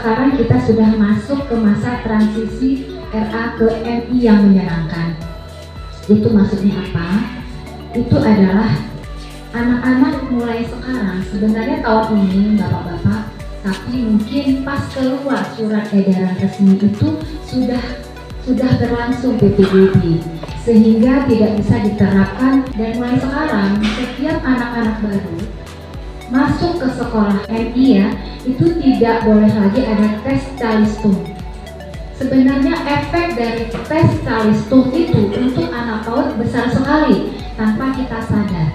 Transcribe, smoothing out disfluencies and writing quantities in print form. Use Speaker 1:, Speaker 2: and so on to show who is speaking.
Speaker 1: sekarang kita sudah masuk ke masa transisi RA ke MI yang menyenangkan. Itu maksudnya apa? Itu adalah anak-anak mulai sekarang, sebenarnya tahun ini Bapak-Bapak, tapi mungkin pas keluar surat edaran resmi itu sudah berlangsung PPDB, sehingga tidak bisa diterapkan. Dan mulai sekarang setiap anak-anak baru masuk ke sekolah MI ya, itu tidak boleh lagi ada tes calistung. Sebenarnya efek dari tes calistung itu untuk anak PAUD besar sekali tanpa kita sadar.